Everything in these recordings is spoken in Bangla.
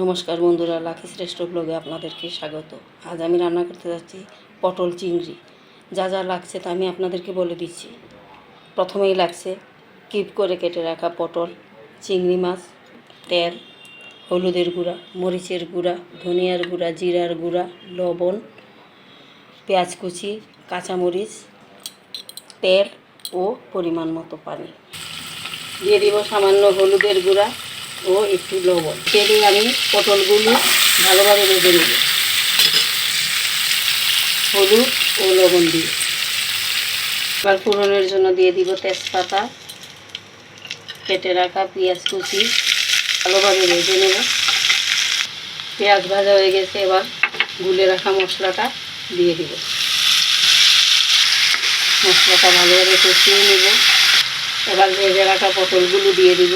নমস্কার বন্ধুরা, লাকি শ্রেষ্ঠ ব্লগে আপনাদেরকে স্বাগত। আজ আমি রান্না করতে যাচ্ছি পটল চিংড়ি। যা যা লাগছে তা আমি আপনাদেরকে বলে দিচ্ছি। প্রথমেই লাগছে কিউব করে কেটে রাখা পটল, চিংড়ি মাছ, তেল, হলুদের গুঁড়া, মরিচের গুঁড়া, ধনিয়ার গুঁড়া, জিরার গুঁড়া, লবণ, পেঁয়াজ কুচি, কাঁচামরিচ, তেল ও পরিমাণ মতো পানি। দিয়ে দিব সামান্য হলুদের গুঁড়া ও একটু লবণ। তেলে আমি পটলগুলো ভালোভাবে ভেজে নেব হলুদ ও লবণ দিয়ে। এবার ফোড়নের জন্য দিয়ে দিব তেজপাতা, কেটে রাখা পেঁয়াজ কুচি, ভালোভাবে ভেজে নেব। পেঁয়াজ ভাজা হয়ে গেছে, এবার গুলে রাখা মশলাটা দিয়ে দিব। মশলাটা ভালোভাবে কষিয়ে নেব। এবার ভেজে রাখা পটলগুলো দিয়ে দিব,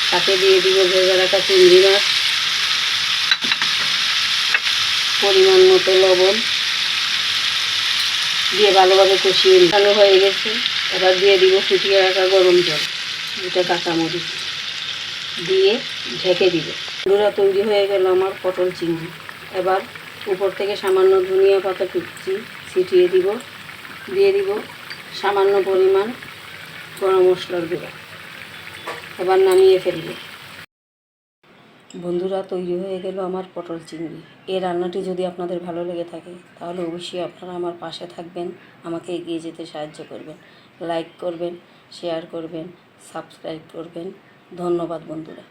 সাথে দিয়ে দিব ভেজে রাখা চিংড়ি মাছ, পরিমাণ মতো লবণ দিয়ে ভালোভাবে কষিয়ে ভালো হয়ে গেছে। এবার দিয়ে দিব ফুটিয়ে রাখা গরম জল, দুটো কাঁচামরিচ দিয়ে ঢেকে দিব। বন্ধুরা, তৈরি হয়ে গেল আমার পটল চিংড়ি। এবার উপর থেকে সামান্য ধনিয়া পাতা কুচি ছিটিয়ে দিব, দিয়ে দিব সামান্য পরিমাণ গরম মশলার গুঁড়া। এবার নামিয়ে ফেলব। বন্ধুরা, তৈরি হয়ে গেল আমার পটল চিংড়ি। এই রান্নাটি যদি আপনাদের ভালো লেগে থাকে তাহলে অবশ্যই আপনারা আমার পাশে থাকবেন, আমাকে এগিয়ে যেতে সাহায্য করবেন, লাইক করবেন, শেয়ার করবেন, সাবস্ক্রাইব করবেন। ধন্যবাদ বন্ধুরা।